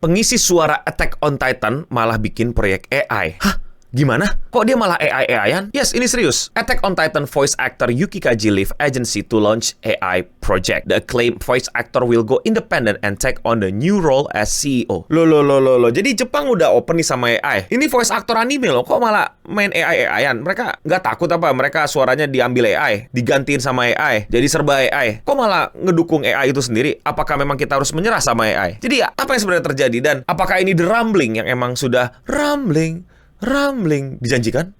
pengisi suara Attack on Titan malah bikin proyek AI. Hah? Gimana? Kok dia malah AI-an? Yes, ini serius. Attack on Titan voice actor Yuki Kaji leave agency to launch AI project. The acclaimed voice actor will go independent and take on the new role as CEO. Loh. Jadi Jepang udah open nih sama AI. Ini voice actor anime loh. Kok malah main AI-an? Mereka nggak takut apa? Mereka suaranya diambil AI, digantiin sama AI, jadi serba AI. Kok malah ngedukung AI itu sendiri? Apakah memang kita harus menyerah sama AI? Jadi apa yang sebenarnya terjadi? Dan apakah ini the rumbling yang emang sudah rumbling dijanjikan?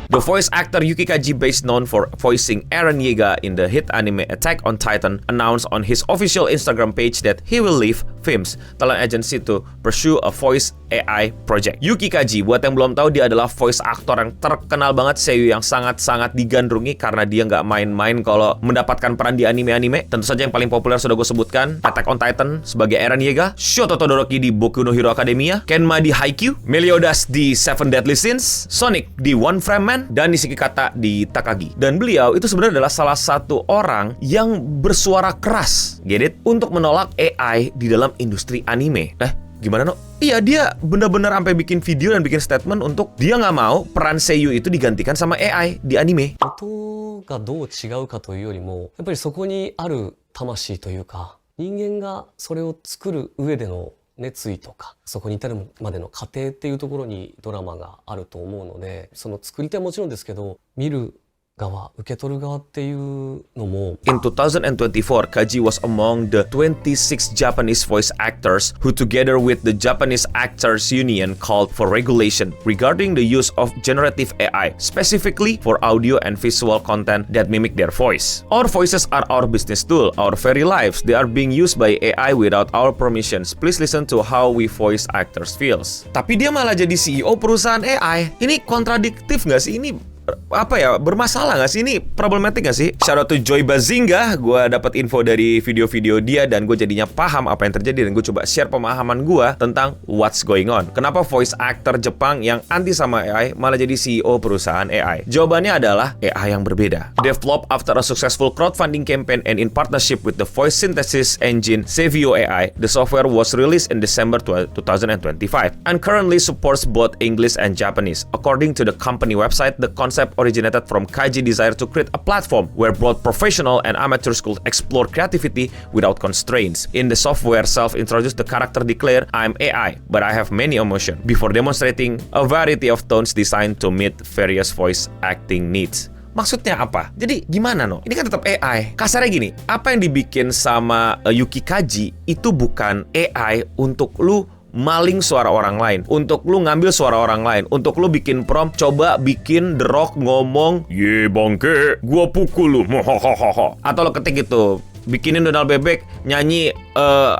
The voice actor Yuki Kaji, best known for voicing Eren Yeager in the hit anime Attack on Titan, announced on his official Instagram page that he will leave Films, talent agency, to pursue a voice AI project. Yuki Kaji, buat yang belum tahu, dia adalah voice actor yang terkenal banget, seiyu yang sangat-sangat digandrungi karena dia nggak main-main kalau mendapatkan peran di anime-anime. Tentu saja yang paling populer sudah gue sebutkan, Attack on Titan sebagai Eren Yeager, Shoto Todoroki di Boku no Hero Academia, Kenma di Haikyuu, Meliodas di Seven Deadly Sins, Sonic di One Frame Man, dan Nishikata di Takagi. Dan beliau itu sebenarnya adalah salah satu orang yang bersuara keras, get it? Untuk menolak AI di dalam industri anime. Gimana, no? Iya, dia benar-benar sampai bikin video dan bikin statement untuk dia nggak mau peran seiyu itu digantikan sama AI di anime. 音がどう違うかというよりも、やっぱりそこにある魂というか、人間がそれを作る上での熱意とか、そこに至るまでの過程っていうところにドラマがあると思うので、その作り手はもちろんですけど、見る側、受け取る側っていうのも。In 2024, Kaji was among the 26 Japanese voice actors who, together with the Japanese Actors Union, called for regulation regarding the use of generative AI, specifically for audio and visual content that mimic their voice. Our voices are our business tool, our very lives. They are being used by AI without our permissions. Please listen to how we voice actors feels. Tapi dia malah jadi CEO perusahaan AI. Ini kontradiktif nggak sih? Ini apa ya, bermasalah nggak sih? Ini problematik nggak sih? Shout out to Joy Bazinga. Gue dapat info dari video-video dia dan gue jadinya paham apa yang terjadi, dan gue coba share pemahaman gue tentang what's going on. Kenapa voice actor Jepang yang anti sama AI malah jadi CEO perusahaan AI? Jawabannya adalah AI yang berbeda. Developed after a successful crowdfunding campaign and in partnership with the voice synthesis engine Sevio AI, the software was released in December 2025 and currently supports both English and Japanese. According to the company website, the concept originated from Kaji's desire to create a platform where both professional and amateurs could explore creativity without constraints. In the software, self-introduced, the character declared, "I'm AI, but I have many emotions," before demonstrating a variety of tones designed to meet various voice acting needs. Maksudnya apa? Jadi gimana, no? Ini kan tetap AI. Kasarnya gini, apa yang dibikin sama Yuki Kaji itu bukan AI untuk lu maling suara orang lain, untuk lu ngambil suara orang lain, untuk lu bikin prompt, coba bikin The Rock ngomong, "Ye bangke, gua pukul lu," atau lo ketik gitu, bikinin Donald Bebek nyanyi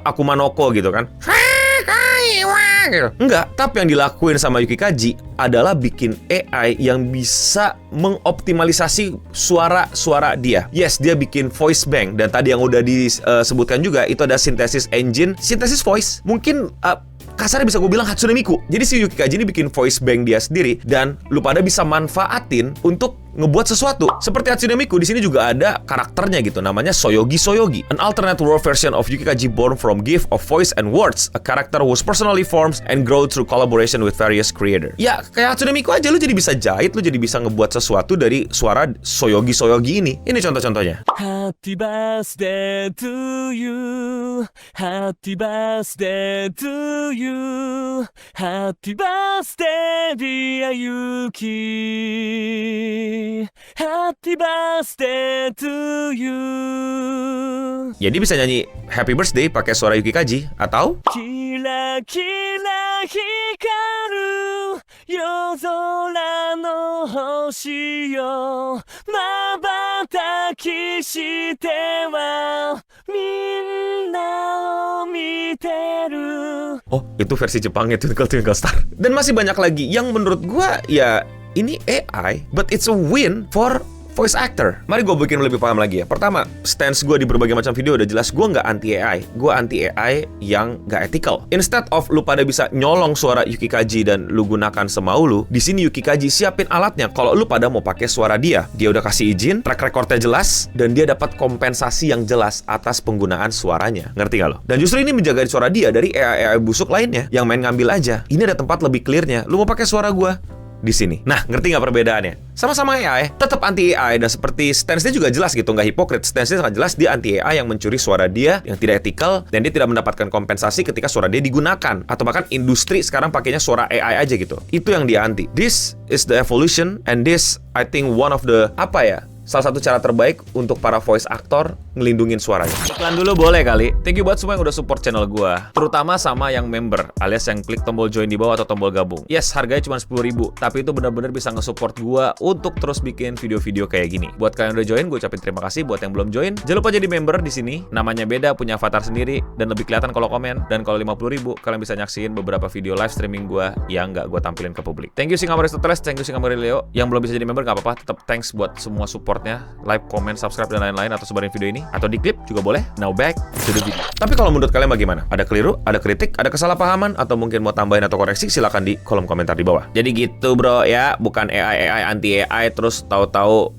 Akuma no Ko gitu kan. Enggak, tapi yang dilakuin sama Yuki Kaji adalah bikin AI yang bisa mengoptimalisasi suara-suara dia. Yes, dia bikin voice bank, dan tadi yang udah disebutkan juga itu ada synthesis engine, synthesis voice. Mungkin kasarnya bisa gue bilang Hatsune Miku. Jadi si Yuki Kaji ini bikin voice bank dia sendiri, dan lu pada bisa manfaatin untuk ngebuat sesuatu. Seperti Hatsune Miku, di sini juga ada karakternya gitu, namanya Soyogi. An alternate world version of Yuki Kaji born from gift of voice and words, a character whose personally forms and grow through collaboration with various creators. Ya, kayak Hatsune Miku aja, lu jadi bisa jahit, lu jadi bisa ngebuat sesuatu dari suara Soyogi ini. Ini contoh-contohnya. Happy birthday to you, happy birthday to you, happy birthday dear Yuki, happy birthday to you. Jadi bisa nyanyi Happy Birthday pakai suara Yuki Kaji, atau Kira kira hikaru yozora no hoshi yo, mabataki shite wa minna o miteru. Oh, itu versi Jepangnya Twinkle Star. Dan masih banyak lagi yang menurut gua ya ini AI, but it's a win for voice actor. Mari gue bikin lebih paham lagi ya. Pertama, stance gue di berbagai macam video udah jelas. Gue nggak anti AI. Gue anti AI yang nggak ethical. Instead of lu pada bisa nyolong suara Yuki Kaji dan lu gunakan semau lu, di sini Yuki Kaji siapin alatnya. Kalau lu pada mau pakai suara dia udah kasih izin, track recordnya jelas, dan dia dapat kompensasi yang jelas atas penggunaan suaranya. Ngerti nggak lo? Dan justru ini menjaga suara dia dari AI busuk lainnya yang main ngambil aja. Ini ada tempat lebih clearnya. Lu mau pakai suara gue di sini. Nah, ngerti nggak perbedaannya? Sama-sama AI, tetap anti AI, dan seperti stance-nya juga jelas gitu, nggak hipokrit. Stance-nya sangat jelas, dia anti AI yang mencuri suara dia, yang tidak etikal, dan dia tidak mendapatkan kompensasi ketika suara dia digunakan. Atau bahkan industri sekarang pakainya suara AI aja gitu. Itu yang dia anti. This is the evolution, and this, I think, one of the, salah satu cara terbaik untuk para voice actor ngelindungin suaranya. Iklan dulu boleh kali. Thank you buat semua yang udah support channel gua. Terutama sama yang member, alias yang klik tombol join di bawah atau tombol gabung. Yes, harganya cuma 10.000, tapi itu benar-benar bisa nge-support gua untuk terus bikin video-video kayak gini. Buat kalian yang udah join, gue ucapin terima kasih. Buat yang belum join, jangan lupa jadi member di sini. Namanya beda, punya avatar sendiri, dan lebih kelihatan kalau komen. Dan kalau 50.000, kalian bisa nyaksiin beberapa video live streaming gua yang nggak gua tampilin ke publik. Thank you Singamori Aristoteles, thank you Singamori Leo. Yang belum bisa jadi member nggak apa-apa, tetap thanks buat semua supportnya. Like, comment, subscribe, dan lain-lain, atau sebarin video ini, atau di klip juga boleh. Now back to the video. Tapi kalau menurut kalian bagaimana? Ada keliru, ada kritik, ada kesalahpahaman, atau mungkin mau tambahin atau koreksi, silakan di kolom komentar di bawah. Jadi gitu bro ya, bukan AI anti AI terus tahu-tahu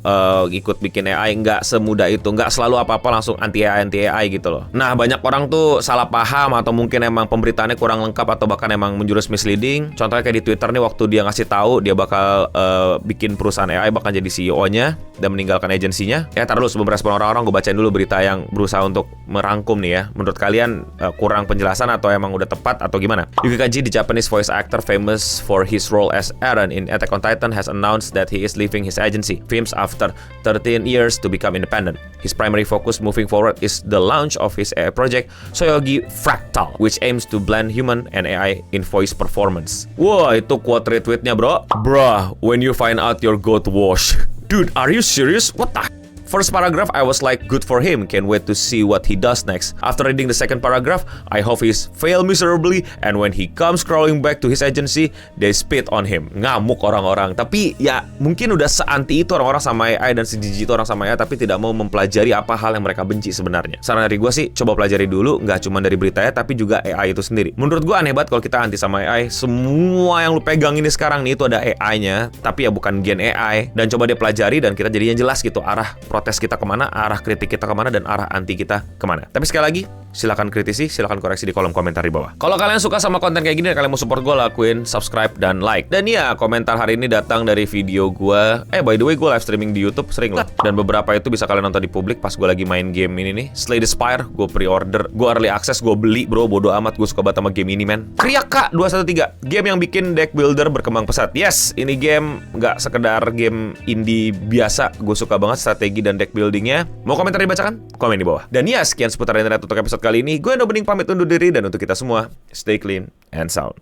ikut bikin AI. Nggak semudah itu, nggak selalu apa-apa langsung anti AI gitu loh. Nah, banyak orang tuh salah paham, atau mungkin emang pemberitaannya kurang lengkap, atau bahkan emang menjurus misleading. Contohnya kayak di Twitter nih, waktu dia ngasih tahu dia bakal bikin perusahaan AI, bakal jadi CEO-nya dan meninggalkan agensinya. Ya, taruh dulu sebelum respon orang-orang, gue bacain dulu berita yang berusaha untuk merangkum nih ya. Menurut kalian kurang penjelasan atau emang udah tepat atau gimana? Yuki Kaji, the Japanese voice actor famous for his role as Eren in Attack on Titan, has announced that he is leaving his agency, Films, after 13 years to become independent. His primary focus moving forward is the launch of his AI project, Soyogi Fractal, which aims to blend human and AI in voice performance. Wah, itu quote retweetnya bro. Bruh, when you find out your goat wash. Dude, are you serious? What the? First paragraph, I was like, good for him, can't wait to see what he does next. After reading the second paragraph, I hope he's fail miserably, and when he comes crawling back to his agency, they spit on him. Ngamuk orang-orang. Tapi ya, mungkin udah seanti itu orang-orang sama AI dan sejijik itu orang sama AI, tapi tidak mau mempelajari apa hal yang mereka benci sebenarnya. Saran dari gue sih, coba pelajari dulu, nggak cuma dari beritanya, tapi juga AI itu sendiri. Menurut gue aneh banget kalau kita anti sama AI. Semua yang lu pegang ini sekarang nih, itu ada AI-nya, tapi ya bukan gen AI. Dan coba dia pelajari, dan kita jadinya jelas gitu, arah protes kita kemana, arah kritik kita kemana, dan arah anti kita kemana. Tapi sekali lagi, silakan kritisi, silakan koreksi di kolom komentar di bawah. Kalau kalian suka sama konten kayak gini dan kalian mau support gue, lakuin subscribe dan like. Dan ya, komentar hari ini datang dari video gue. By the way, gue live streaming di YouTube sering lah. Dan beberapa itu bisa kalian nonton di publik pas gue lagi main game ini nih. Slay the Spire, gue pre-order, gue early access, gue beli bro, bodo amat, gue suka banget sama game ini men. Kriaka 213, game yang bikin deck builder berkembang pesat. Yes, ini game nggak sekedar game indie biasa, gue suka banget strategi dan deck buildingnya. Mau komentar dibacakan? Komen di bawah. Dan ya, sekian seputar internet untuk episode kali ini. Gue Endo Bening pamit undur diri, dan untuk kita semua, stay clean and sound.